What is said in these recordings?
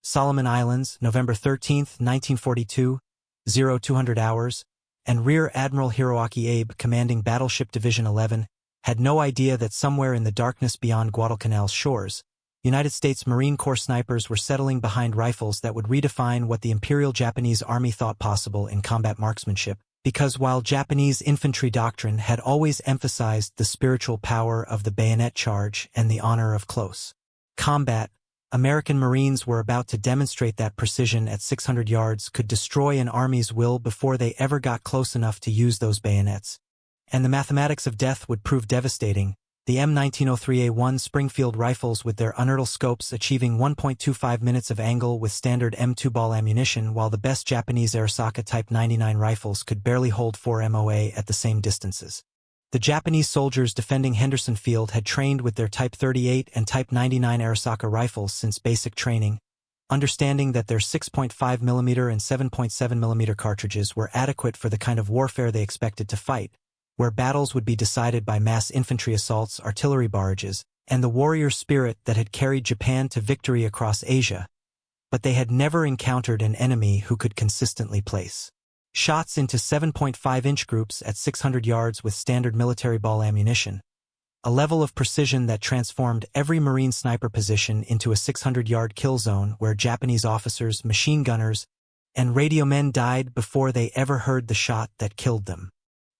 Solomon Islands, November 13th, 1942, 0200 hours, and Rear Admiral Hiroaki Abe, commanding Battleship Division 11, had no idea that somewhere in the darkness beyond Guadalcanal's shores, United States Marine Corps snipers were settling behind rifles that would redefine what the Imperial Japanese Army thought possible in combat marksmanship, because while Japanese infantry doctrine had always emphasized the spiritual power of the bayonet charge and the honor of close combat, American Marines were about to demonstrate that precision at 600 yards could destroy an army's will before they ever got close enough to use those bayonets. And the mathematics of death would prove devastating, the M1903A1 Springfield rifles with their Unertl scopes achieving 1.25 minutes of angle with standard M2 ball ammunition, while the best Japanese Arisaka Type 99 rifles could barely hold 4 MOA at the same distances. The Japanese soldiers defending Henderson Field had trained with their Type 38 and Type 99 Arisaka rifles since basic training, understanding that their 6.5 mm and 7.7 mm cartridges were adequate for the kind of warfare they expected to fight, where battles would be decided by mass infantry assaults, artillery barrages, and the warrior spirit that had carried Japan to victory across Asia. But they had never encountered an enemy who could consistently place shots into 7.5-inch groups at 600 yards with standard military ball ammunition, a level of precision that transformed every Marine sniper position into a 600-yard kill zone where Japanese officers, machine gunners, and radio men died before they ever heard the shot that killed them.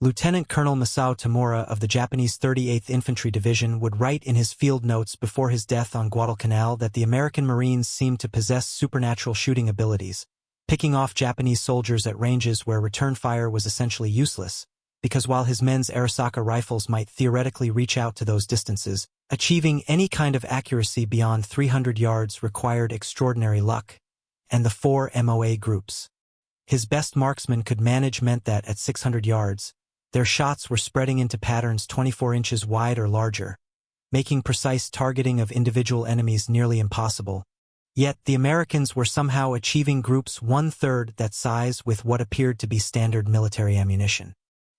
Lieutenant Colonel Masao Tamura of the Japanese 38th Infantry Division would write in his field notes before his death on Guadalcanal that the American Marines seemed to possess supernatural shooting abilities, picking off Japanese soldiers at ranges where return fire was essentially useless, because while his men's Arisaka rifles might theoretically reach out to those distances, achieving any kind of accuracy beyond 300 yards required extraordinary luck, and the 4 MOA groups his best marksmen could manage meant that at 600 yards, their shots were spreading into patterns 24 inches wide or larger, making precise targeting of individual enemies nearly impossible. Yet the Americans were somehow achieving groups 1/3 that size with what appeared to be standard military ammunition.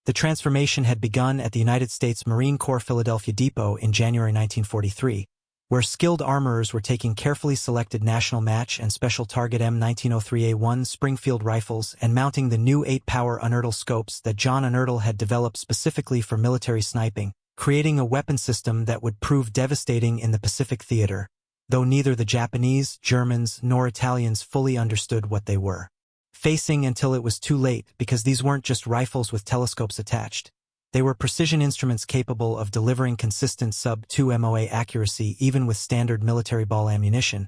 The transformation had begun at the United States Marine Corps Philadelphia Depot in January 1943, where skilled armorers were taking carefully selected national match and special target M1903A1 Springfield rifles and mounting the new 8-power Unertl scopes that John Unertl had developed specifically for military sniping, creating a weapon system that would prove devastating in the Pacific theater, though neither the Japanese, Germans, nor Italians fully understood what they were facing until it was too late, because these weren't just rifles with telescopes attached. They were precision instruments capable of delivering consistent sub-2 MOA accuracy even with standard military ball ammunition,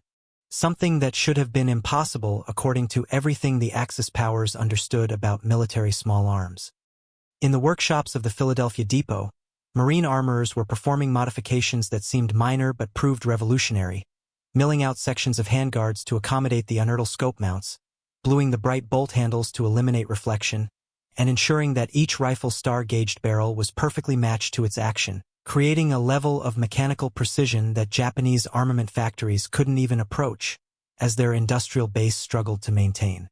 something that should have been impossible according to everything the Axis powers understood about military small arms. In the workshops of the Philadelphia Depot, Marine armorers were performing modifications that seemed minor but proved revolutionary, milling out sections of handguards to accommodate the Unertl scope mounts, bluing the bright bolt handles to eliminate reflection, and ensuring that each rifle's star-gauged barrel was perfectly matched to its action, creating a level of mechanical precision that Japanese armament factories couldn't even approach, as their industrial base struggled to maintain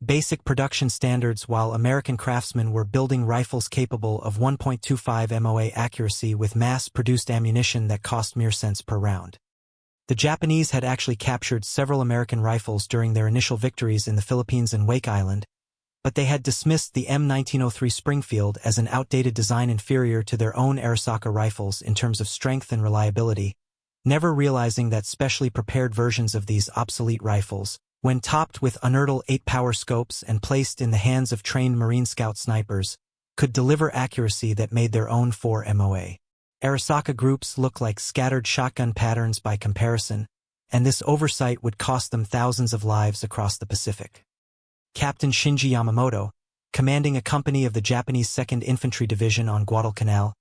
basic production standards, while American craftsmen were building rifles capable of 1.25 MOA accuracy with mass-produced ammunition that cost mere cents per round. The Japanese had actually captured several American rifles during their initial victories in the Philippines and Wake Island, but they had dismissed the M1903 Springfield as an outdated design inferior to their own Arisaka rifles in terms of strength and reliability, never realizing that specially prepared versions of these obsolete rifles, when topped with Unertl 8-power scopes and placed in the hands of trained Marine Scout snipers, could deliver accuracy that made their own 4 MOA Arisaka groups look like scattered shotgun patterns by comparison, and this oversight would cost them thousands of lives across the Pacific. Captain Shinji Yamamoto, commanding a company of the Japanese 2nd Infantry Division on Guadalcanal,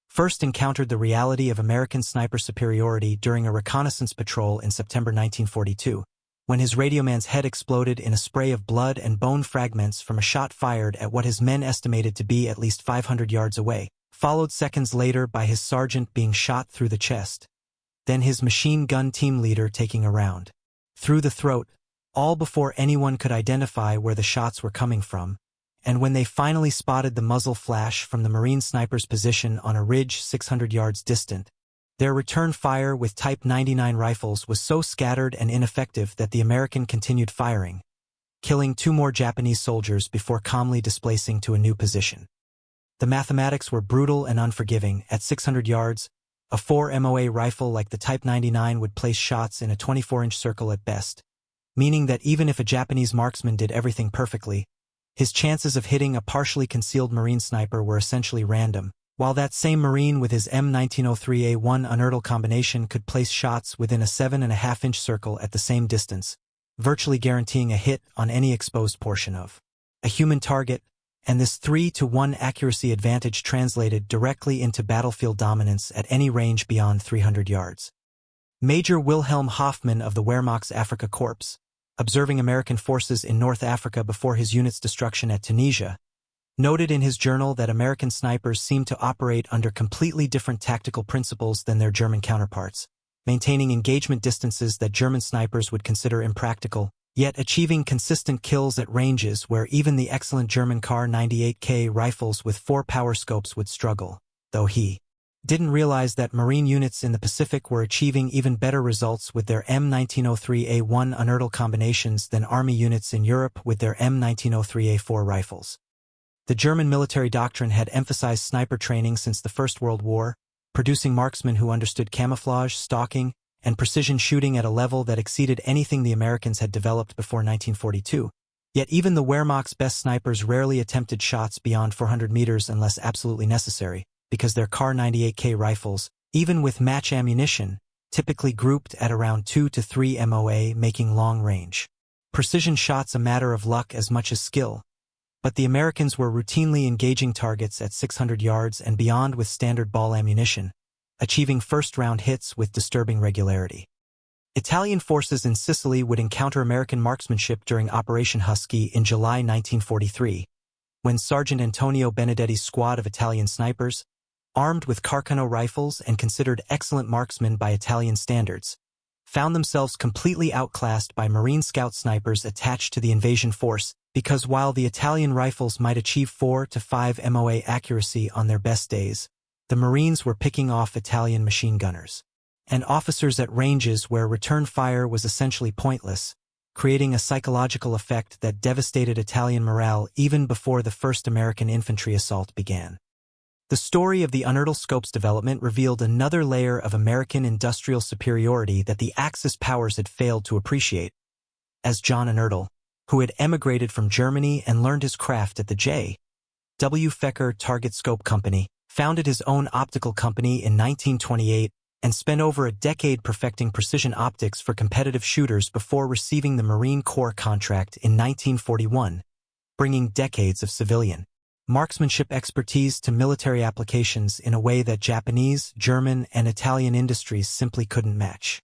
first encountered the reality of American sniper superiority during a reconnaissance patrol in September 1942, when his radioman's head exploded in a spray of blood and bone fragments from a shot fired at what his men estimated to be at least 500 yards away, followed seconds later by his sergeant being shot through the chest, then his machine gun team leader taking a round through the throat, all before anyone could identify where the shots were coming from, and when they finally spotted the muzzle flash from the Marine sniper's position on a ridge 600 yards distant, Their return fire with Type 99 rifles was so scattered and ineffective that the American continued firing, killing 2 more Japanese soldiers before calmly displacing to a new position. The mathematics were brutal and unforgiving. At 600 yards, a 4 MOA rifle like the Type 99 would place shots in a 24-inch circle at best, meaning that even if a Japanese marksman did everything perfectly, his chances of hitting a partially concealed Marine sniper were essentially random, while that same Marine with his M1903A1 Unertl combination could place shots within a 7.5-inch circle at the same distance, virtually guaranteeing a hit on any exposed portion of a human target, and this 3-to-1 accuracy advantage translated directly into battlefield dominance at any range beyond 300 yards. Major Wilhelm Hoffmann of the Wehrmacht's Afrika Korps, observing American forces in North Africa before his unit's destruction at Tunisia, noted in his journal that American snipers seemed to operate under completely different tactical principles than their German counterparts, maintaining engagement distances that German snipers would consider impractical, yet achieving consistent kills at ranges where even the excellent German Kar 98K rifles with 4 power scopes would struggle, though he didn't realize that Marine units in the Pacific were achieving even better results with their M1903A1 Unertl combinations than Army units in Europe with their M1903A4 rifles. The German military doctrine had emphasized sniper training since the First World War, producing marksmen who understood camouflage, stalking, and precision shooting at a level that exceeded anything the Americans had developed before 1942. Yet even the Wehrmacht's best snipers rarely attempted shots beyond 400 meters unless absolutely necessary, because their Kar 98K rifles, even with match ammunition, typically grouped at around 2 to 3 MOA, making long-range precision shots a matter of luck as much as skill. But the Americans were routinely engaging targets at 600 yards and beyond with standard ball ammunition, achieving first-round hits with disturbing regularity. Italian forces in Sicily would encounter American marksmanship during Operation Husky in July 1943, when Sergeant Antonio Benedetti's squad of Italian snipers, armed with Carcano rifles and considered excellent marksmen by Italian standards, found themselves completely outclassed by Marine scout snipers attached to the invasion force, because while the Italian rifles might achieve 4 to 5 MOA accuracy on their best days, the Marines were picking off Italian machine gunners and officers at ranges where return fire was essentially pointless, creating a psychological effect that devastated Italian morale even before the first American infantry assault began. The story of the Unertl scope's development revealed another layer of American industrial superiority that the Axis powers had failed to appreciate. As John Unertl, who had emigrated from Germany and learned his craft at the J. W. Fecker Target Scope Company, founded his own optical company in 1928 and spent over a decade perfecting precision optics for competitive shooters before receiving the Marine Corps contract in 1941, bringing decades of civilian marksmanship expertise to military applications in a way that Japanese, German, and Italian industries simply couldn't match.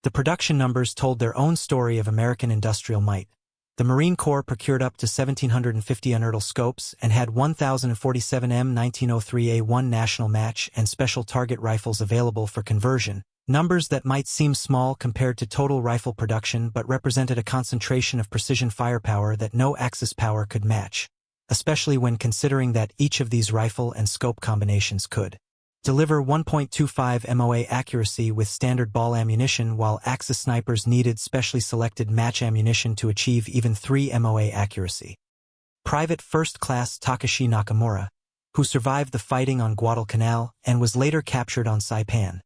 The production numbers told their own story of American industrial might. The Marine Corps procured up to 1,750 Unertl scopes and had 1,047 M1903A1 national match and special target rifles available for conversion, numbers that might seem small compared to total rifle production but represented a concentration of precision firepower that no Axis power could match, especially when considering that each of these rifle and scope combinations could deliver 1.25 MOA accuracy with standard ball ammunition, while Axis snipers needed specially selected match ammunition to achieve even 3 MOA accuracy. Private First Class Takashi Nakamura, who survived the fighting on Guadalcanal and was later captured on Saipan,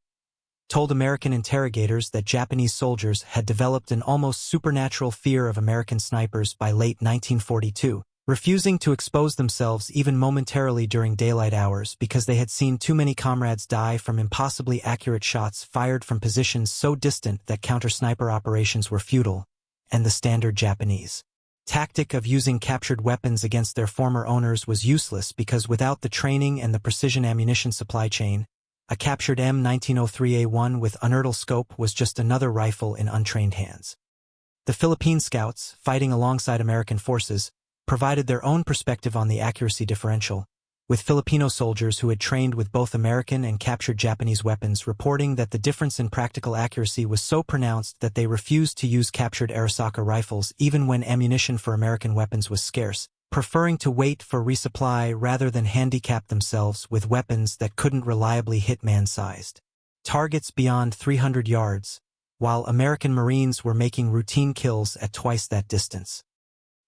told American interrogators that Japanese soldiers had developed an almost supernatural fear of American snipers by late 1942, refusing to expose themselves even momentarily during daylight hours because they had seen too many comrades die from impossibly accurate shots fired from positions so distant that counter-sniper operations were futile, and the standard Japanese tactic of using captured weapons against their former owners was useless because without the training and the precision ammunition supply chain, a captured M1903A1 with Unertl scope was just another rifle in untrained hands. The Philippine scouts, fighting alongside American forces, provided their own perspective on the accuracy differential, with Filipino soldiers who had trained with both American and captured Japanese weapons reporting that the difference in practical accuracy was so pronounced that they refused to use captured Arisaka rifles even when ammunition for American weapons was scarce, preferring to wait for resupply rather than handicap themselves with weapons that couldn't reliably hit man-sized targets beyond 300 yards, while American Marines were making routine kills at twice that distance.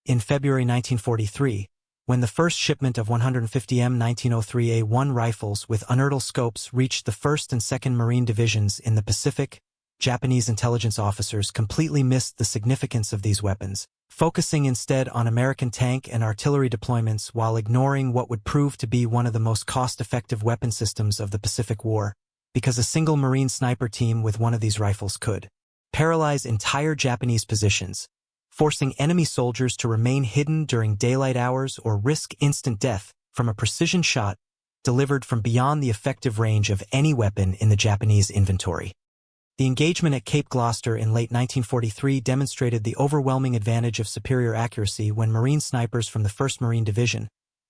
In February 1943, when the first shipment of 150 M1903A1 rifles with Unertl scopes reached the 1st and 2nd Marine Divisions in the Pacific, Japanese intelligence officers completely missed the significance of these weapons, focusing instead on American tank and artillery deployments while ignoring what would prove to be one of the most cost-effective weapon systems of the Pacific War, because a single Marine sniper team with one of these rifles could paralyze entire Japanese positions, forcing enemy soldiers to remain hidden during daylight hours or risk instant death from a precision shot delivered from beyond the effective range of any weapon in the Japanese inventory. The engagement at Cape Gloucester in late 1943 demonstrated the overwhelming advantage of superior accuracy when Marine snipers from the 1st Marine Division,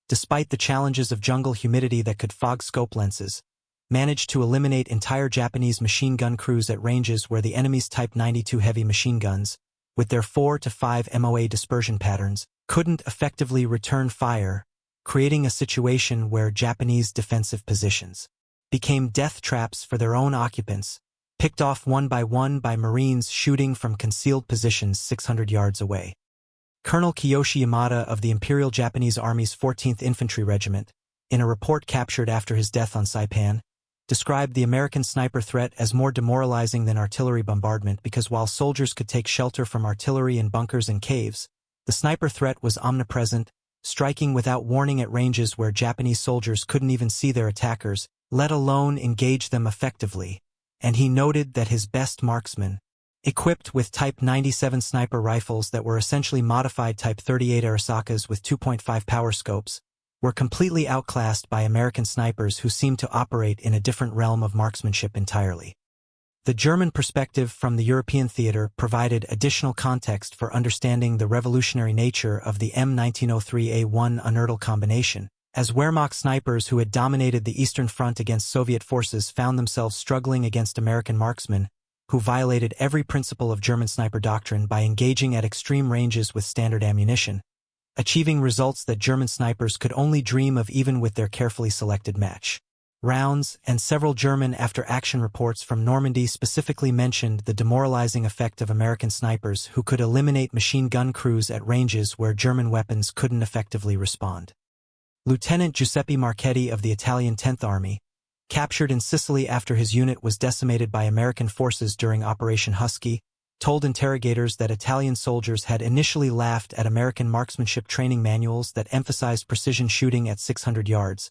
despite the challenges of jungle humidity that could fog scope lenses, managed to eliminate entire Japanese machine gun crews at ranges where the enemy's Type 92 heavy machine guns, with their 4 to 5 MOA dispersion patterns, couldn't effectively return fire, creating a situation where Japanese defensive positions became death traps for their own occupants, picked off one by Marines shooting from concealed positions 600 yards away. Colonel Kiyoshi Yamada of the Imperial Japanese Army's 14th Infantry Regiment, in a report captured after his death on Saipan, described the American sniper threat as more demoralizing than artillery bombardment because while soldiers could take shelter from artillery in bunkers and caves, the sniper threat was omnipresent, striking without warning at ranges where Japanese soldiers couldn't even see their attackers, let alone engage them effectively, and he noted that his best marksmen, equipped with Type 97 sniper rifles that were essentially modified Type 38 Arisakas with 2.5 power scopes, were completely outclassed by American snipers who seemed to operate in a different realm of marksmanship entirely. The German perspective from the European theater provided additional context for understanding the revolutionary nature of the M1903A1 Unertl combination, as Wehrmacht snipers who had dominated the Eastern Front against Soviet forces found themselves struggling against American marksmen, who violated every principle of German sniper doctrine by engaging at extreme ranges with standard ammunition, achieving results that German snipers could only dream of even with their carefully selected match rounds, and several German after-action reports from Normandy specifically mentioned the demoralizing effect of American snipers who could eliminate machine gun crews at ranges where German weapons couldn't effectively respond. Lieutenant Giuseppe Marchetti of the Italian 10th Army, captured in Sicily after his unit was decimated by American forces during Operation Husky, told interrogators that Italian soldiers had initially laughed at American marksmanship training manuals that emphasized precision shooting at 600 yards,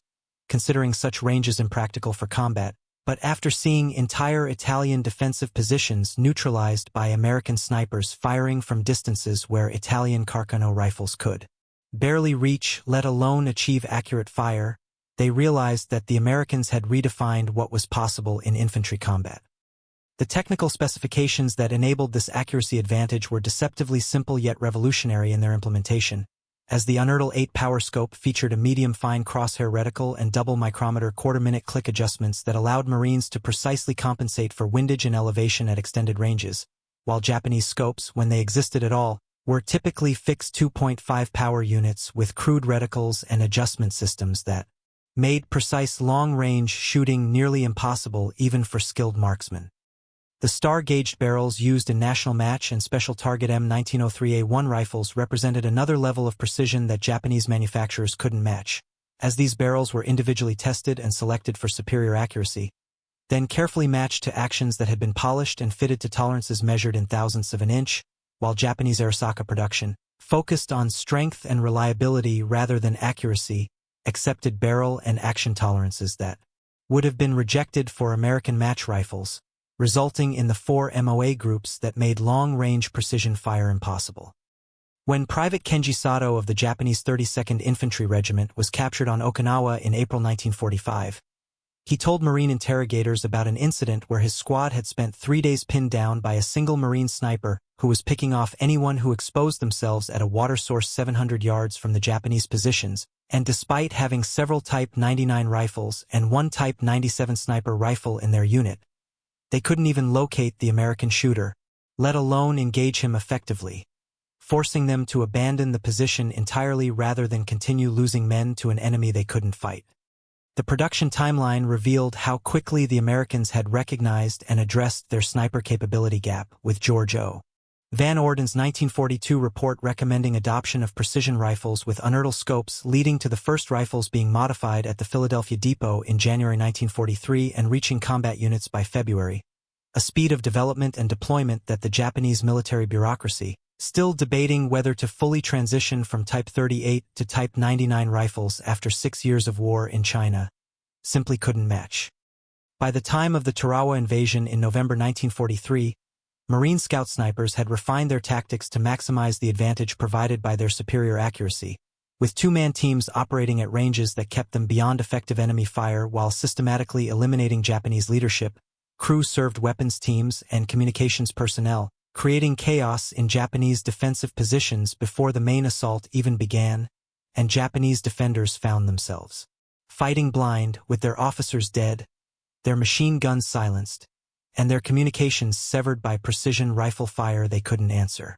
considering such ranges impractical for combat, but after seeing entire Italian defensive positions neutralized by American snipers firing from distances where Italian Carcano rifles could barely reach, let alone achieve accurate fire, they realized that the Americans had redefined what was possible in infantry combat. The technical specifications that enabled this accuracy advantage were deceptively simple yet revolutionary in their implementation, as the Unertl 8 power scope featured a medium-fine crosshair reticle and double micrometer quarter-minute click adjustments that allowed Marines to precisely compensate for windage and elevation at extended ranges, while Japanese scopes, when they existed at all, were typically fixed 2.5 power units with crude reticles and adjustment systems that made precise long-range shooting nearly impossible even for skilled marksmen. The star-gauged barrels used in National Match and Special Target M1903A1 rifles represented another level of precision that Japanese manufacturers couldn't match, as these barrels were individually tested and selected for superior accuracy, then carefully matched to actions that had been polished and fitted to tolerances measured in thousandths of an inch, while Japanese Arisaka production, focused on strength and reliability rather than accuracy, accepted barrel and action tolerances that would have been rejected for American match rifles, resulting in the 4 MOA groups that made long-range precision fire impossible. When Private Kenji Sato of the Japanese 32nd Infantry Regiment was captured on Okinawa in April 1945, he told Marine interrogators about an incident where his squad had spent 3 days pinned down by a single Marine sniper who was picking off anyone who exposed themselves at a water source 700 yards from the Japanese positions, and despite having several Type 99 rifles and one Type 97 sniper rifle in their unit, they couldn't even locate the American shooter, let alone engage him effectively, forcing them to abandon the position entirely rather than continue losing men to an enemy they couldn't fight. The production timeline revealed how quickly the Americans had recognized and addressed their sniper capability gap, with George O. Van Orden's 1942 report recommending adoption of precision rifles with unertl scopes, leading to the first rifles being modified at the Philadelphia Depot in January 1943 and reaching combat units by February, a speed of development and deployment that the Japanese military bureaucracy, still debating whether to fully transition from Type 38 to Type 99 rifles after 6 years of war in China, simply couldn't match. By the time of the Tarawa invasion in November 1943, Marine scout snipers had refined their tactics to maximize the advantage provided by their superior accuracy, with two-man teams operating at ranges that kept them beyond effective enemy fire while systematically eliminating Japanese leadership. Crew served weapons teams and communications personnel, creating chaos in Japanese defensive positions before the main assault even began, and Japanese defenders found themselves fighting blind, with their officers dead, their machine guns silenced, and their communications severed by precision rifle fire they couldn't answer.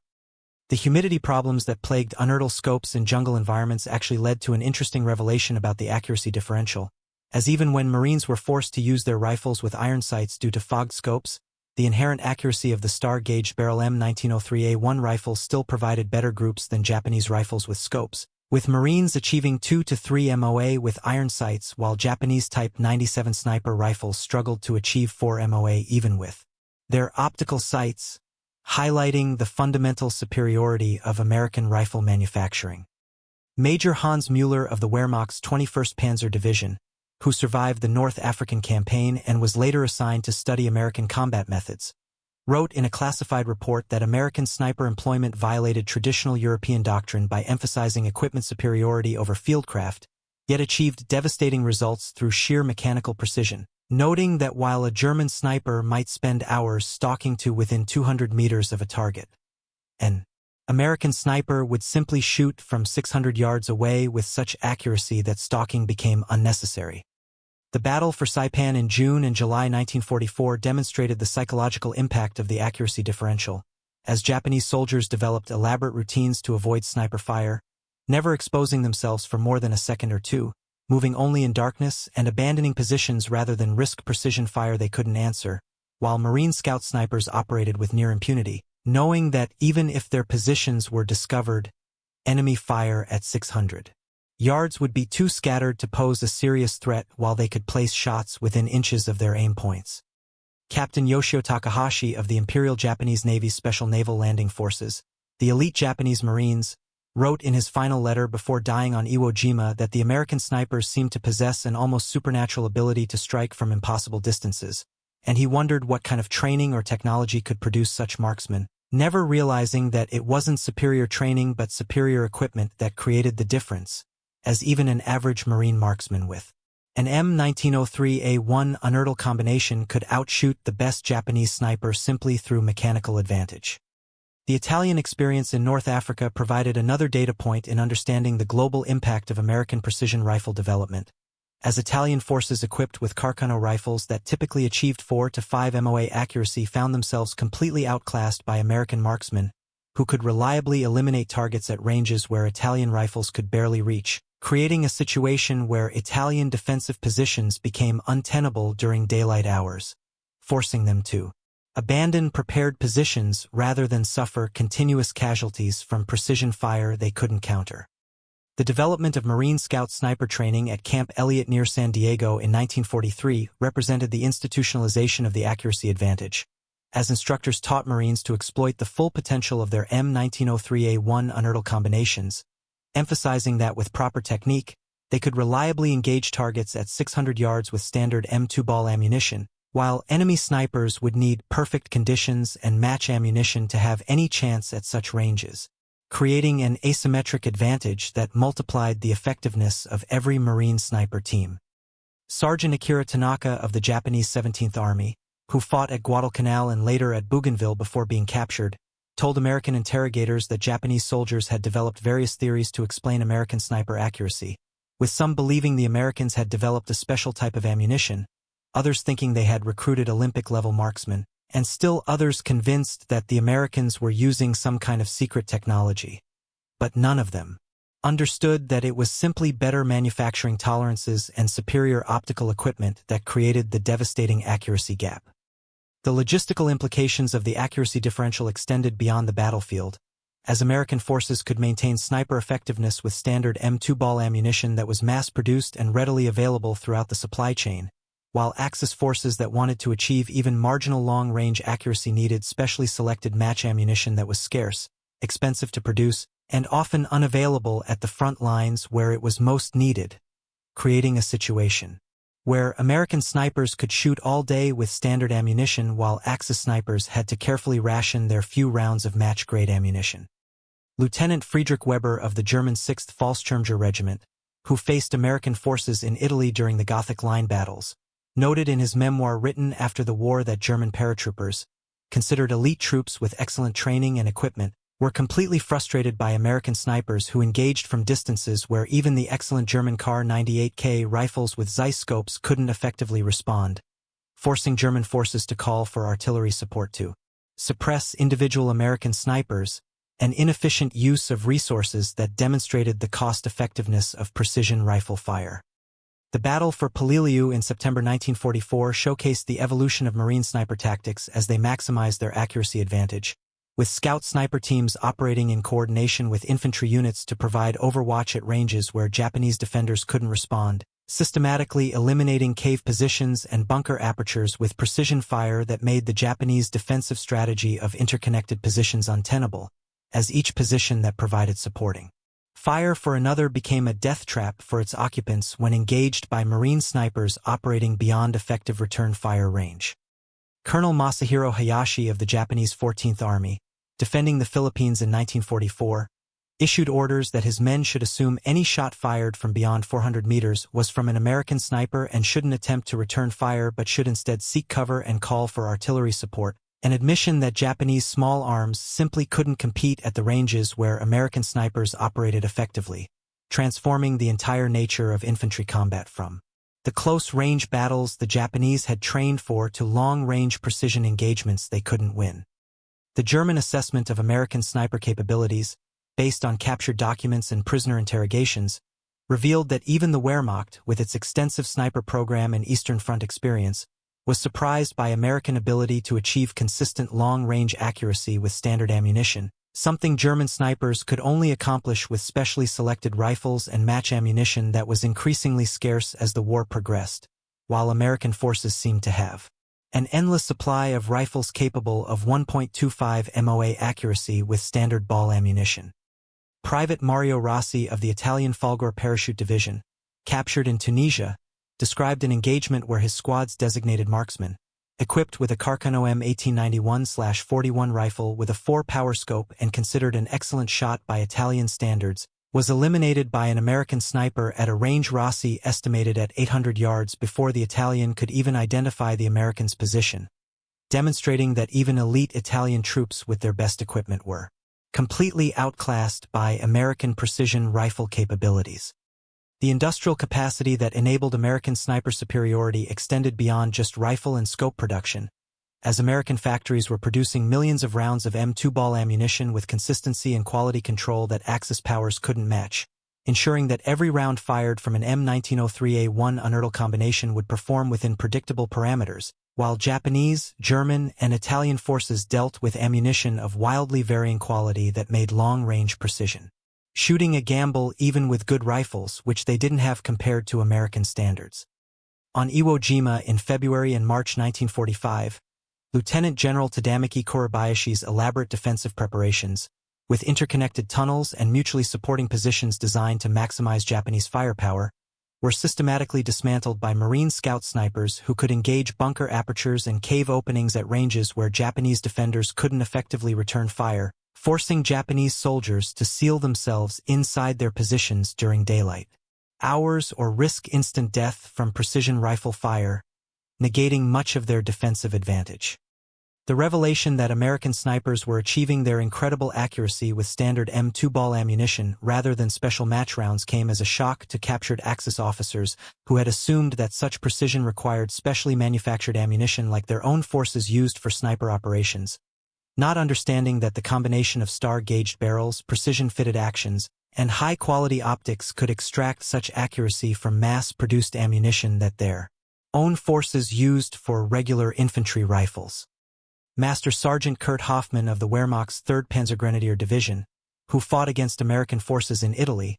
The humidity problems that plagued unertl scopes in jungle environments actually led to an interesting revelation about the accuracy differential, as even when Marines were forced to use their rifles with iron sights due to fogged scopes, the inherent accuracy of the star-gauge barrel M1903A1 rifles still provided better groups than Japanese rifles with scopes, with Marines achieving 2 to 3 MOA with iron sights while Japanese Type 97 sniper rifles struggled to achieve 4 MOA even with their optical sights, highlighting the fundamental superiority of American rifle manufacturing. Major Hans Müller of the Wehrmacht's 21st Panzer Division, who survived the North African campaign and was later assigned to study American combat methods, wrote in a classified report that American sniper employment violated traditional European doctrine by emphasizing equipment superiority over fieldcraft, yet achieved devastating results through sheer mechanical precision, noting that while a German sniper might spend hours stalking to within 200 meters of a target, an American sniper would simply shoot from 600 yards away with such accuracy that stalking became unnecessary. The battle for Saipan in June and July 1944 demonstrated the psychological impact of the accuracy differential, as Japanese soldiers developed elaborate routines to avoid sniper fire, never exposing themselves for more than a second or two, moving only in darkness and abandoning positions rather than risk precision fire they couldn't answer, while Marine scout snipers operated with near impunity, knowing that even if their positions were discovered, enemy fire at 600 yards would be too scattered to pose a serious threat while they could place shots within inches of their aim points. Captain Yoshio Takahashi of the Imperial Japanese Navy's Special Naval Landing Forces, the elite Japanese Marines, wrote in his final letter before dying on Iwo Jima that the American snipers seemed to possess an almost supernatural ability to strike from impossible distances, and he wondered what kind of training or technology could produce such marksmen, never realizing that it wasn't superior training but superior equipment that created the difference, as even an average Marine marksman with an M1903A1 Unertl combination could outshoot the best Japanese sniper simply through mechanical advantage. The Italian experience in North Africa provided another data point in understanding the global impact of American precision rifle development, as Italian forces equipped with Carcano rifles that typically achieved 4 to 5 MOA accuracy found themselves completely outclassed by American marksmen, who could reliably eliminate targets at ranges where Italian rifles could barely reach, creating a situation where Italian defensive positions became untenable during daylight hours, forcing them to abandon prepared positions rather than suffer continuous casualties from precision fire they couldn't counter. The development of Marine Scout sniper training at Camp Elliott near San Diego in 1943 represented the institutionalization of the accuracy advantage, as instructors taught Marines to exploit the full potential of their M1903A1 Unertl combinations, emphasizing that with proper technique, they could reliably engage targets at 600 yards with standard M2 ball ammunition, while enemy snipers would need perfect conditions and match ammunition to have any chance at such ranges, creating an asymmetric advantage that multiplied the effectiveness of every Marine sniper team. Sergeant Akira Tanaka of the Japanese 17th Army, who fought at Guadalcanal and later at Bougainville before being captured, told American interrogators that Japanese soldiers had developed various theories to explain American sniper accuracy, with some believing the Americans had developed a special type of ammunition, others thinking they had recruited Olympic-level marksmen, and still others convinced that the Americans were using some kind of secret technology. But none of them understood that it was simply better manufacturing tolerances and superior optical equipment that created the devastating accuracy gap. The logistical implications of the accuracy differential extended beyond the battlefield, as American forces could maintain sniper effectiveness with standard M2 ball ammunition that was mass-produced and readily available throughout the supply chain, while Axis forces that wanted to achieve even marginal long-range accuracy needed specially selected match ammunition that was scarce, expensive to produce, and often unavailable at the front lines where it was most needed, creating a situation where American snipers could shoot all day with standard ammunition while Axis snipers had to carefully ration their few rounds of match-grade ammunition. Lieutenant Friedrich Weber of the German 6th Fallschirmjäger Regiment, who faced American forces in Italy during the Gothic Line battles, noted in his memoir written after the war that German paratroopers, considered elite troops with excellent training and equipment, were completely frustrated by American snipers who engaged from distances where even the excellent German Kar 98K rifles with Zeiss scopes couldn't effectively respond, forcing German forces to call for artillery support to suppress individual American snipers, an inefficient use of resources that demonstrated the cost-effectiveness of precision rifle fire. The Battle for Peleliu in September 1944 showcased the evolution of Marine sniper tactics as they maximized their accuracy advantage, with scout sniper teams operating in coordination with infantry units to provide overwatch at ranges where Japanese defenders couldn't respond, systematically eliminating cave positions and bunker apertures with precision fire that made the Japanese defensive strategy of interconnected positions untenable, as each position that provided supporting fire for another became a death trap for its occupants when engaged by Marine snipers operating beyond effective return fire range. Colonel Masahiro Hayashi of the Japanese 14th Army, defending the Philippines in 1944, issued orders that his men should assume any shot fired from beyond 400 meters was from an American sniper and shouldn't attempt to return fire but should instead seek cover and call for artillery support, an admission that Japanese small arms simply couldn't compete at the ranges where American snipers operated effectively, transforming the entire nature of infantry combat from the close-range battles the Japanese had trained for to long-range precision engagements they couldn't win. The German assessment of American sniper capabilities, based on captured documents and prisoner interrogations, revealed that even the Wehrmacht, with its extensive sniper program and Eastern Front experience, was surprised by American ability to achieve consistent long-range accuracy with standard ammunition, something German snipers could only accomplish with specially selected rifles and match ammunition that was increasingly scarce as the war progressed, while American forces seemed to have an endless supply of rifles capable of 1.25 MOA accuracy with standard ball ammunition. Private Mario Rossi of the Italian Folgore Parachute Division, captured in Tunisia, described an engagement where his squad's designated marksman, equipped with a Carcano M1891/41 rifle with a 4-power scope and considered an excellent shot by Italian standards, was eliminated by an American sniper at a range Rossi estimated at 800 yards before the Italian could even identify the American's position, demonstrating that even elite Italian troops with their best equipment were completely outclassed by American precision rifle capabilities. The industrial capacity that enabled American sniper superiority extended beyond just rifle and scope production, as American factories were producing millions of rounds of M2 ball ammunition with consistency and quality control that Axis powers couldn't match, ensuring that every round fired from an M1903A1 Unertl combination would perform within predictable parameters, while Japanese, German, and Italian forces dealt with ammunition of wildly varying quality that made long-range precision shooting a gamble even with good rifles, which they didn't have compared to American standards. On Iwo Jima in February and March 1945, Lieutenant General Tadamaki Kurabayashi's elaborate defensive preparations, with interconnected tunnels and mutually supporting positions designed to maximize Japanese firepower, were systematically dismantled by Marine scout snipers who could engage bunker apertures and cave openings at ranges where Japanese defenders couldn't effectively return fire, forcing Japanese soldiers to seal themselves inside their positions during daylight hours or risk instant death from precision rifle fire, negating much of their defensive advantage. The revelation that American snipers were achieving their incredible accuracy with standard M2 ball ammunition rather than special match rounds came as a shock to captured Axis officers who had assumed that such precision required specially manufactured ammunition like their own forces used for sniper operations, not understanding that the combination of star-gauged barrels, precision-fitted actions, and high-quality optics could extract such accuracy from mass-produced ammunition that their own forces used for regular infantry rifles. Master Sergeant Kurt Hoffmann of the Wehrmacht's 3rd Panzergrenadier Division, who fought against American forces in Italy,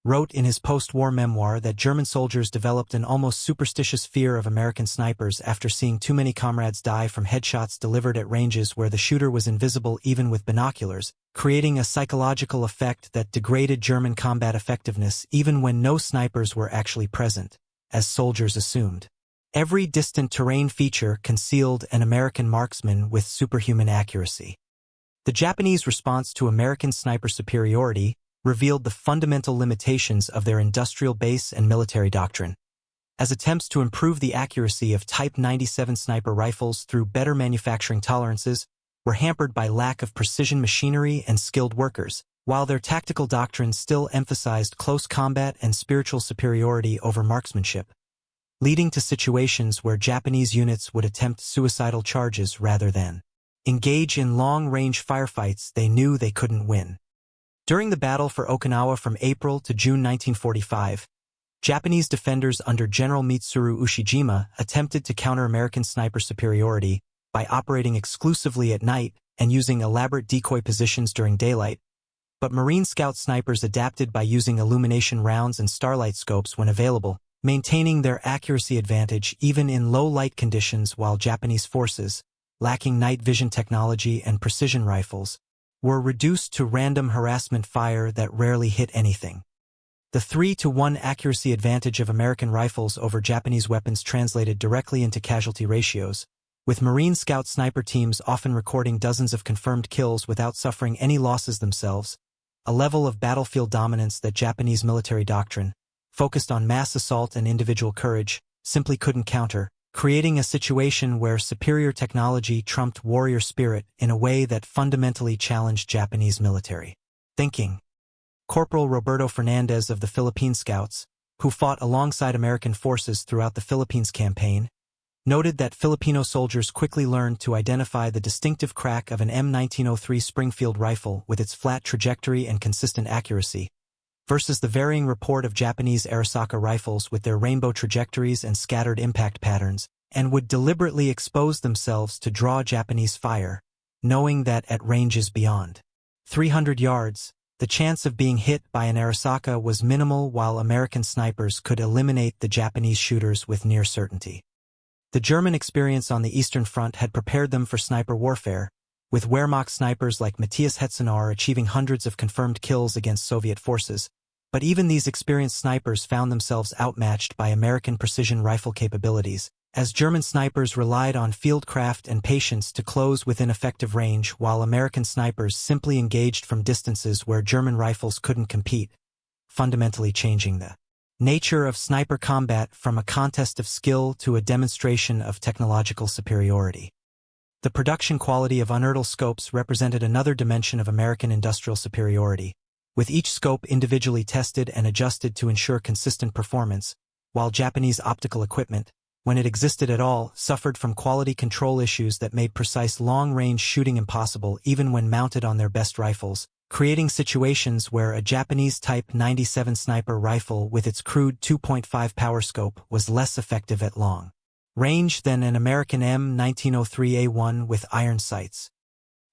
wrote in his post-war memoir that German soldiers developed an almost superstitious fear of American snipers after seeing too many comrades die from headshots delivered at ranges where the shooter was invisible even with binoculars, creating a psychological effect that degraded German combat effectiveness even when no snipers were actually present, as soldiers assumed. Every distant terrain feature concealed an American marksman with superhuman accuracy. The Japanese response to American sniper superiority revealed the fundamental limitations of their industrial base and military doctrine, as attempts to improve the accuracy of Type 97 sniper rifles through better manufacturing tolerances were hampered by lack of precision machinery and skilled workers, while their tactical doctrine still emphasized close combat and spiritual superiority over marksmanship, leading to situations where Japanese units would attempt suicidal charges rather than engage in long-range firefights they knew they couldn't win. During the battle for Okinawa from April to June 1945, Japanese defenders under General Mitsuru Ushijima attempted to counter American sniper superiority by operating exclusively at night and using elaborate decoy positions during daylight, but Marine Scout snipers adapted by using illumination rounds and starlight scopes when available, maintaining their accuracy advantage even in low-light conditions, while Japanese forces, lacking night vision technology and precision rifles, were reduced to random harassment fire that rarely hit anything. The 3-to-1 accuracy advantage of American rifles over Japanese weapons translated directly into casualty ratios, with Marine Scout sniper teams often recording dozens of confirmed kills without suffering any losses themselves, a level of battlefield dominance that Japanese military doctrine, focused on mass assault and individual courage, simply couldn't counter, creating a situation where superior technology trumped warrior spirit in a way that fundamentally challenged Japanese military thinking. Corporal Roberto Fernandez of the Philippine Scouts, who fought alongside American forces throughout the Philippines campaign, noted that Filipino soldiers quickly learned to identify the distinctive crack of an M1903 Springfield rifle with its flat trajectory and consistent accuracy, versus the varying report of Japanese Arisaka rifles with their rainbow trajectories and scattered impact patterns, and would deliberately expose themselves to draw Japanese fire, knowing that at ranges beyond 300 yards, the chance of being hit by an Arisaka was minimal, while American snipers could eliminate the Japanese shooters with near certainty. The German experience on the Eastern Front had prepared them for sniper warfare, with Wehrmacht snipers like Matthias Hetzenar achieving hundreds of confirmed kills against Soviet forces, but even these experienced snipers found themselves outmatched by American precision rifle capabilities, as German snipers relied on fieldcraft and patience to close within effective range, while American snipers simply engaged from distances where German rifles couldn't compete, fundamentally changing the nature of sniper combat from a contest of skill to a demonstration of technological superiority. The production quality of Unertl scopes represented another dimension of American industrial superiority, with each scope individually tested and adjusted to ensure consistent performance, while Japanese optical equipment, when it existed at all, suffered from quality control issues that made precise long-range shooting impossible even when mounted on their best rifles, creating situations where a Japanese Type 97 sniper rifle with its crude 2.5 power scope was less effective at long range than an American M1903A1 with iron sights.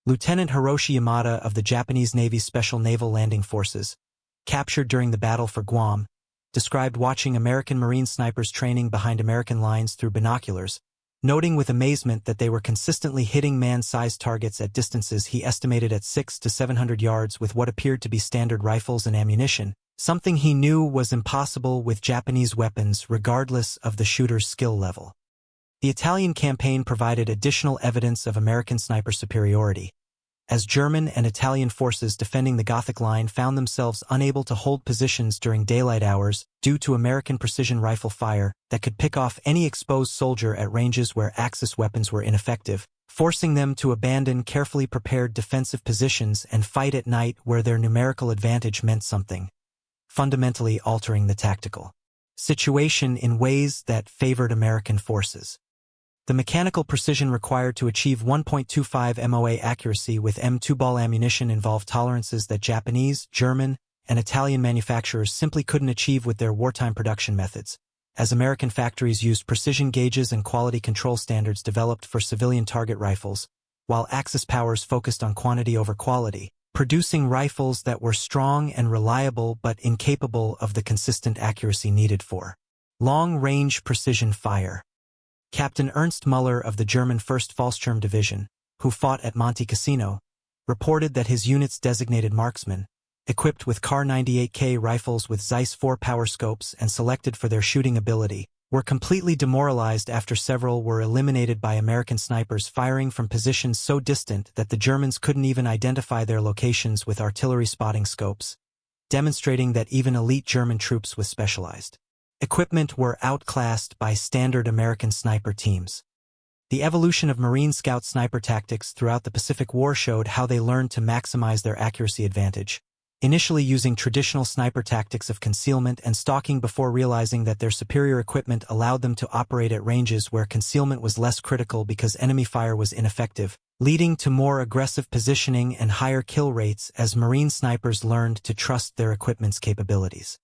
Lieutenant Hiroshi Yamada of the Japanese Navy's Special Naval Landing Forces, captured during the battle for Guam, described watching American Marine snipers training behind American lines through binoculars, noting with amazement that they were consistently hitting man-sized targets at distances he estimated at 600 to 700 yards with what appeared to be standard rifles and ammunition, something he knew was impossible with Japanese weapons regardless of the shooter's skill level. The Italian campaign provided additional evidence of American sniper superiority, as German and Italian forces defending the Gothic Line found themselves unable to hold positions during daylight hours due to American precision rifle fire that could pick off any exposed soldier at ranges where Axis weapons were ineffective, forcing them to abandon carefully prepared defensive positions and fight at night where their numerical advantage meant something, fundamentally altering the tactical situation in ways that favored American forces. The mechanical precision required to achieve 1.25 MOA accuracy with M2 ball ammunition involved tolerances that Japanese, German, and Italian manufacturers simply couldn't achieve with their wartime production methods, as American factories used precision gauges and quality control standards developed for civilian target rifles, while Axis powers focused on quantity over quality, producing rifles that were strong and reliable but incapable of the consistent accuracy needed for long-range precision fire. Captain Ernst Müller of the German 1st Fallschirm Division, who fought at Monte Cassino, reported that his units designated marksmen, equipped with Kar 98K rifles with Zeiss 4 power scopes and selected for their shooting ability, were completely demoralized after several were eliminated by American snipers firing from positions so distant that the Germans couldn't even identify their locations with artillery spotting scopes, demonstrating that even elite German troops with specialized equipment were outclassed by standard American sniper teams. The evolution of Marine Scout sniper tactics throughout the Pacific War showed how they learned to maximize their accuracy advantage, initially using traditional sniper tactics of concealment and stalking before realizing that their superior equipment allowed them to operate at ranges where concealment was less critical because enemy fire was ineffective, leading to more aggressive positioning and higher kill rates as Marine snipers learned to trust their equipment's capabilities.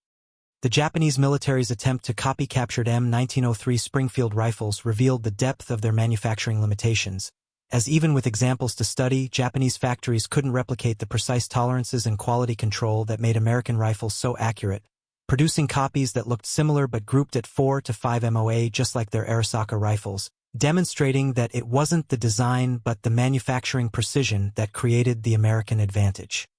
The Japanese military's attempt to copy captured M1903 Springfield rifles revealed the depth of their manufacturing limitations, as even with examples to study, Japanese factories couldn't replicate the precise tolerances and quality control that made American rifles so accurate, producing copies that looked similar but grouped at 4 to 5 MOA just like their Arisaka rifles, demonstrating that it wasn't the design but the manufacturing precision that created the American advantage.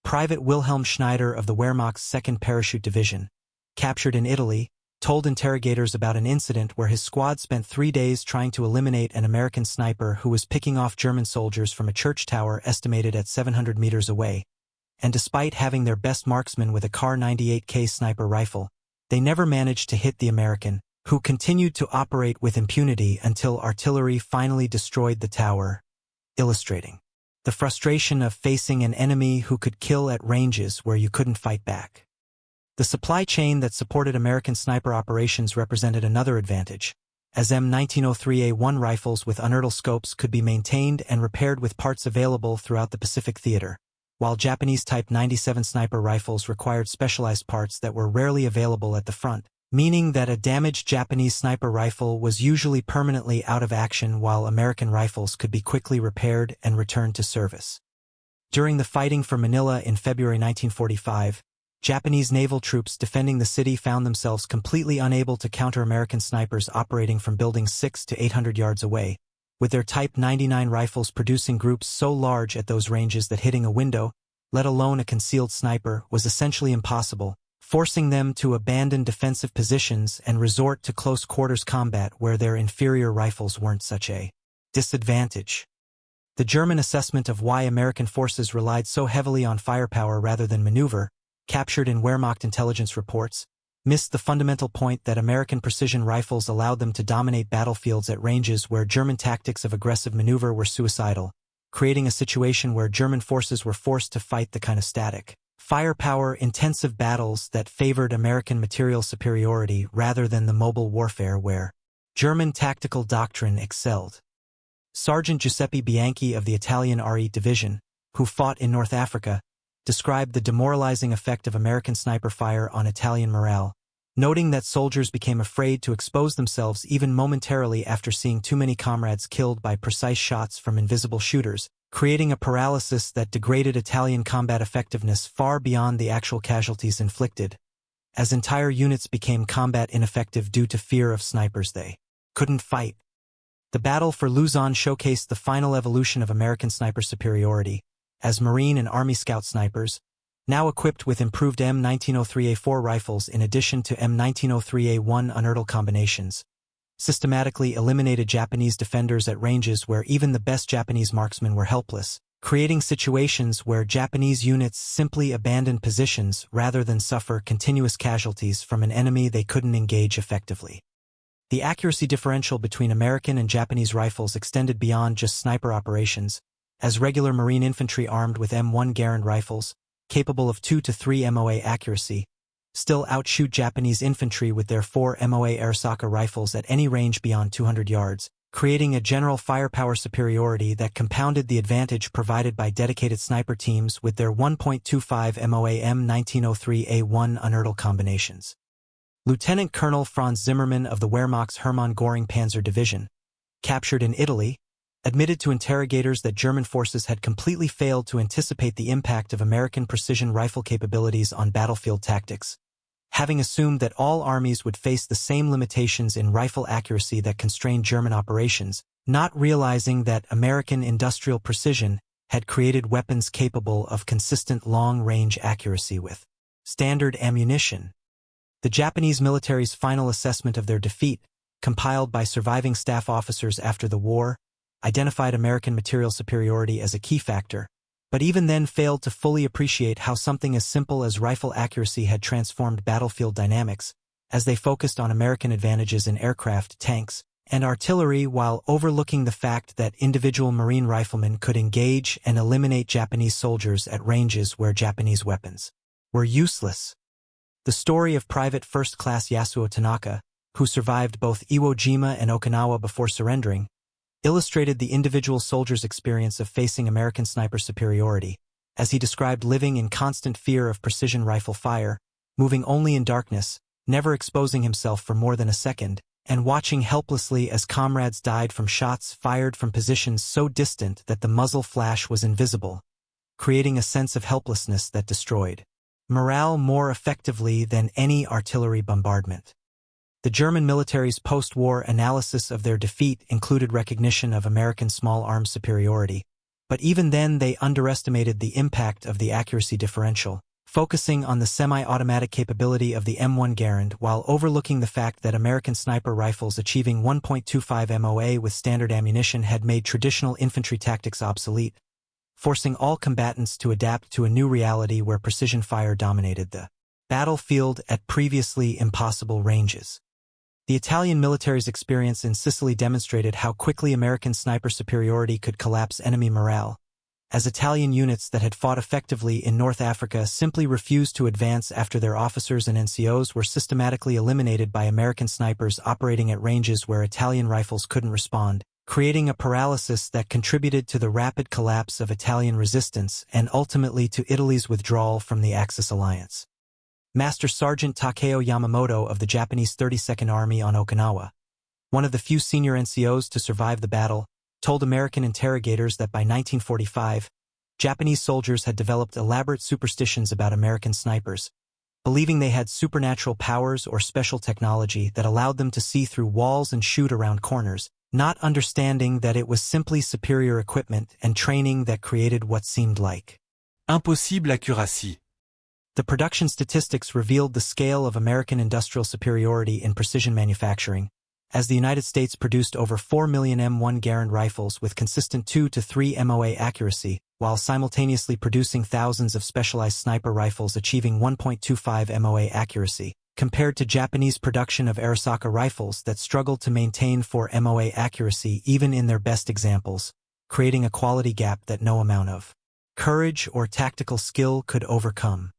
Private Wilhelm Schneider of the Wehrmacht's 2nd Parachute Division, captured in Italy, told interrogators about an incident where his squad spent 3 days trying to eliminate an American sniper who was picking off German soldiers from a church tower estimated at 700 meters away, and despite having their best marksman with a Kar 98K sniper rifle, they never managed to hit the American, who continued to operate with impunity until artillery finally destroyed the tower, illustrating the frustration of facing an enemy who could kill at ranges where you couldn't fight back. The supply chain that supported American sniper operations represented another advantage, as M1903A1 rifles with Unertl scopes could be maintained and repaired with parts available throughout the Pacific theater, while Japanese Type 97 sniper rifles required specialized parts that were rarely available at the front, meaning that a damaged Japanese sniper rifle was usually permanently out of action while American rifles could be quickly repaired and returned to service. During the fighting for Manila in February 1945, Japanese naval troops defending the city found themselves completely unable to counter American snipers operating from buildings 600 to 800 yards away, with their Type 99 rifles producing groups so large at those ranges that hitting a window, let alone a concealed sniper, was essentially impossible, forcing them to abandon defensive positions and resort to close-quarters combat where their inferior rifles weren't such a disadvantage. The German assessment of why American forces relied so heavily on firepower rather than maneuver, captured in Wehrmacht intelligence reports, missed the fundamental point that American precision rifles allowed them to dominate battlefields at ranges where German tactics of aggressive maneuver were suicidal, creating a situation where German forces were forced to fight the kind of static, firepower-intensive battles that favored American material superiority rather than the mobile warfare where German tactical doctrine excelled. Sergeant Giuseppe Bianchi of the Italian RE Division, who fought in North Africa, described the demoralizing effect of American sniper fire on Italian morale, noting that soldiers became afraid to expose themselves even momentarily after seeing too many comrades killed by precise shots from invisible shooters, creating a paralysis that degraded Italian combat effectiveness far beyond the actual casualties inflicted, as entire units became combat ineffective due to fear of snipers they couldn't fight. The battle for Luzon showcased the final evolution of American sniper superiority, as Marine and Army Scout snipers, now equipped with improved M1903A4 rifles in addition to M1903A1 Unertl combinations, systematically eliminated Japanese defenders at ranges where even the best Japanese marksmen were helpless, creating situations where Japanese units simply abandoned positions rather than suffer continuous casualties from an enemy they couldn't engage effectively. The accuracy differential between American and Japanese rifles extended beyond just sniper operations, as regular Marine infantry armed with M1 Garand rifles, capable of 2 to 3 MOA accuracy, still outshoot Japanese infantry with their 4 MOA Arisaka rifles at any range beyond 200 yards, creating a general firepower superiority that compounded the advantage provided by dedicated sniper teams with their 1.25 MOA M1903A1 Unertl combinations. Lieutenant Colonel Franz Zimmermann of the Wehrmacht's Hermann Göring Panzer Division, captured in Italy, admitted to interrogators that German forces had completely failed to anticipate the impact of American precision rifle capabilities on battlefield tactics, having assumed that all armies would face the same limitations in rifle accuracy that constrained German operations, not realizing that American industrial precision had created weapons capable of consistent long-range accuracy with standard ammunition. The Japanese military's final assessment of their defeat, compiled by surviving staff officers after the war, identified American material superiority as a key factor, but even then failed to fully appreciate how something as simple as rifle accuracy had transformed battlefield dynamics, as they focused on American advantages in aircraft, tanks, and artillery while overlooking the fact that individual Marine riflemen could engage and eliminate Japanese soldiers at ranges where Japanese weapons were useless. The story of Private First Class Yasuo Tanaka, who survived both Iwo Jima and Okinawa before surrendering, illustrated the individual soldier's experience of facing American sniper superiority, as he described living in constant fear of precision rifle fire, moving only in darkness, never exposing himself for more than a second, and watching helplessly as comrades died from shots fired from positions so distant that the muzzle flash was invisible, creating a sense of helplessness that destroyed morale more effectively than any artillery bombardment. The German military's post-war analysis of their defeat included recognition of American small arms superiority, but even then they underestimated the impact of the accuracy differential, focusing on the semi-automatic capability of the M1 Garand while overlooking the fact that American sniper rifles achieving 1.25 MOA with standard ammunition had made traditional infantry tactics obsolete, forcing all combatants to adapt to a new reality where precision fire dominated the battlefield at previously impossible ranges. The Italian military's experience in Sicily demonstrated how quickly American sniper superiority could collapse enemy morale, as Italian units that had fought effectively in North Africa simply refused to advance after their officers and NCOs were systematically eliminated by American snipers operating at ranges where Italian rifles couldn't respond, creating a paralysis that contributed to the rapid collapse of Italian resistance and ultimately to Italy's withdrawal from the Axis alliance. Master Sergeant Takeo Yamamoto of the Japanese 32nd Army on Okinawa, one of the few senior NCOs to survive the battle, told American interrogators that by 1945, Japanese soldiers had developed elaborate superstitions about American snipers, believing they had supernatural powers or special technology that allowed them to see through walls and shoot around corners, not understanding that it was simply superior equipment and training that created what seemed like impossible accuracy. The production statistics revealed the scale of American industrial superiority in precision manufacturing, as the United States produced over 4 million M1 Garand rifles with consistent 2 to 3 MOA accuracy, while simultaneously producing thousands of specialized sniper rifles achieving 1.25 MOA accuracy, compared to Japanese production of Arisaka rifles that struggled to maintain 4 MOA accuracy even in their best examples, creating a quality gap that no amount of courage or tactical skill could overcome.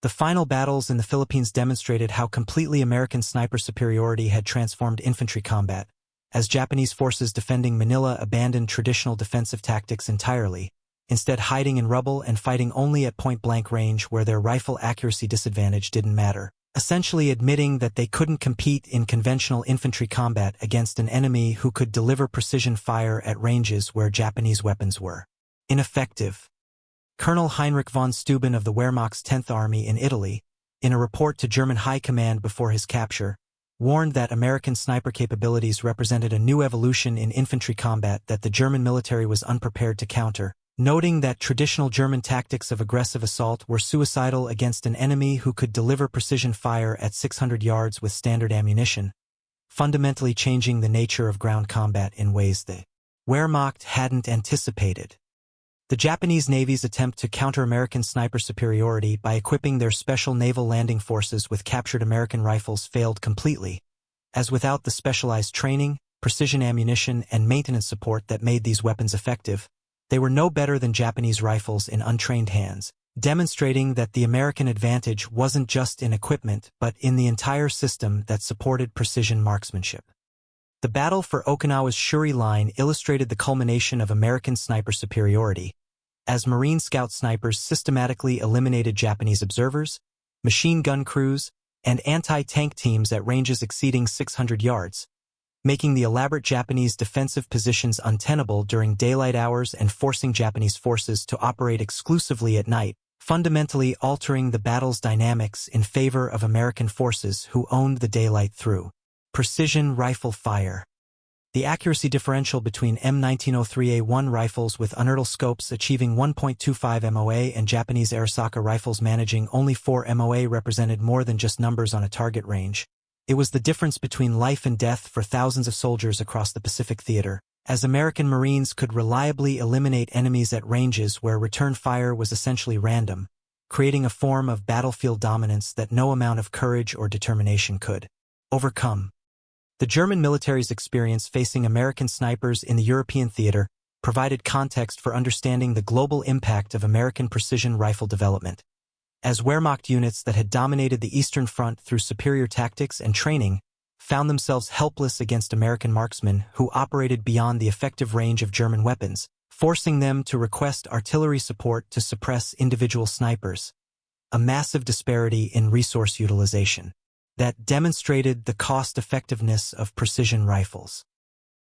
The final battles in the Philippines demonstrated how completely American sniper superiority had transformed infantry combat, as Japanese forces defending Manila abandoned traditional defensive tactics entirely, instead hiding in rubble and fighting only at point-blank range where their rifle accuracy disadvantage didn't matter, essentially admitting that they couldn't compete in conventional infantry combat against an enemy who could deliver precision fire at ranges where Japanese weapons were ineffective. Colonel Heinrich von Steuben of the Wehrmacht's 10th Army in Italy, in a report to German High Command before his capture, warned that American sniper capabilities represented a new evolution in infantry combat that the German military was unprepared to counter, noting that traditional German tactics of aggressive assault were suicidal against an enemy who could deliver precision fire at 600 yards with standard ammunition, fundamentally changing the nature of ground combat in ways the Wehrmacht hadn't anticipated. The Japanese Navy's attempt to counter American sniper superiority by equipping their special naval landing forces with captured American rifles failed completely, as without the specialized training, precision ammunition, and maintenance support that made these weapons effective, they were no better than Japanese rifles in untrained hands, demonstrating that the American advantage wasn't just in equipment but in the entire system that supported precision marksmanship. The battle for Okinawa's Shuri Line illustrated the culmination of American sniper superiority, as Marine scout snipers systematically eliminated Japanese observers, machine gun crews, and anti-tank teams at ranges exceeding 600 yards, making the elaborate Japanese defensive positions untenable during daylight hours and forcing Japanese forces to operate exclusively at night, fundamentally altering the battle's dynamics in favor of American forces who owned the daylight through precision rifle fire. The accuracy differential between M1903A1 rifles with Unertl scopes achieving 1.25 MOA and Japanese Arisaka rifles managing only 4 MOA represented more than just numbers on a target range. It was the difference between life and death for thousands of soldiers across the Pacific theater, as American Marines could reliably eliminate enemies at ranges where return fire was essentially random, creating a form of battlefield dominance that no amount of courage or determination could overcome. The German military's experience facing American snipers in the European theater provided context for understanding the global impact of American precision rifle development. As Wehrmacht units that had dominated the Eastern Front through superior tactics and training found themselves helpless against American marksmen who operated beyond the effective range of German weapons, forcing them to request artillery support to suppress individual snipers. A massive disparity in resource utilization that demonstrated the cost-effectiveness of precision rifles.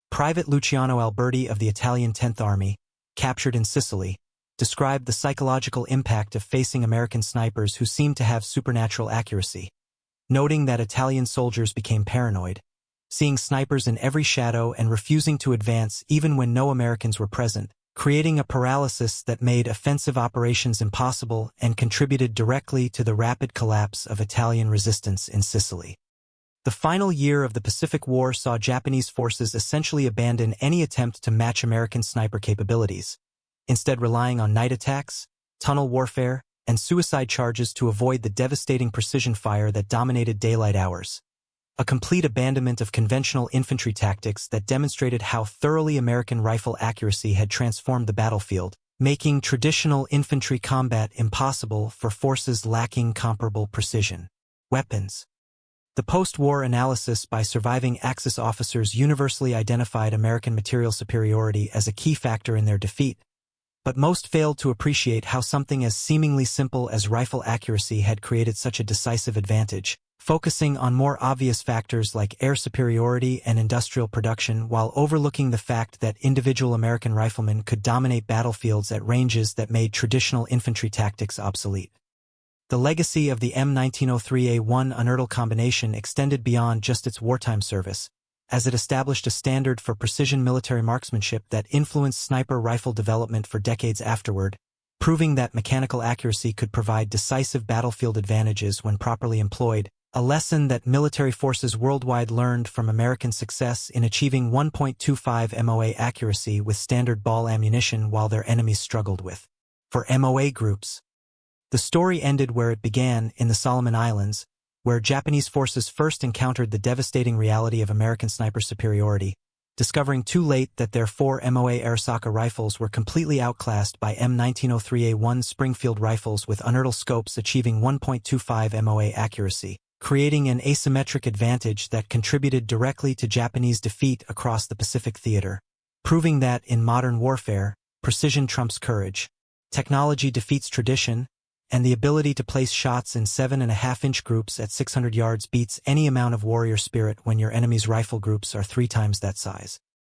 Private Luciano Alberti of the Italian 10th Army, captured in Sicily, described the psychological impact of facing American snipers who seemed to have supernatural accuracy, noting that Italian soldiers became paranoid, seeing snipers in every shadow and refusing to advance even when no Americans were present, creating a paralysis that made offensive operations impossible and contributed directly to the rapid collapse of Italian resistance in Sicily. The final year of the Pacific War saw Japanese forces essentially abandon any attempt to match American sniper capabilities, instead relying on night attacks, tunnel warfare, and suicide charges to avoid the devastating precision fire that dominated daylight hours. A complete abandonment of conventional infantry tactics that demonstrated how thoroughly American rifle accuracy had transformed the battlefield, making traditional infantry combat impossible for forces lacking comparable precision weapons. The post-war analysis by surviving Axis officers universally identified American material superiority as a key factor in their defeat, but most failed to appreciate how something as seemingly simple as rifle accuracy had created such a decisive advantage, focusing on more obvious factors like air superiority and industrial production while overlooking the fact that individual American riflemen could dominate battlefields at ranges that made traditional infantry tactics obsolete. The legacy of the M1903A1 Unertl combination extended beyond just its wartime service, as it established a standard for precision military marksmanship that influenced sniper rifle development for decades afterward, proving that mechanical accuracy could provide decisive battlefield advantages when properly employed, a lesson that military forces worldwide learned from American success in achieving 1.25 MOA accuracy with standard ball ammunition while their enemies struggled with. For MOA groups, the story ended where it began, in the Solomon Islands, where Japanese forces first encountered the devastating reality of American sniper superiority, discovering too late that their 4 MOA Arisaka rifles were completely outclassed by M1903A1 Springfield rifles with Unertl scopes achieving 1.25 MOA accuracy, creating an asymmetric advantage that contributed directly to Japanese defeat across the Pacific theater, proving that, in modern warfare, precision trumps courage, technology defeats tradition, and the ability to place shots in 7.5-inch groups at 600 yards beats any amount of warrior spirit when your enemy's rifle groups are 3 times that size.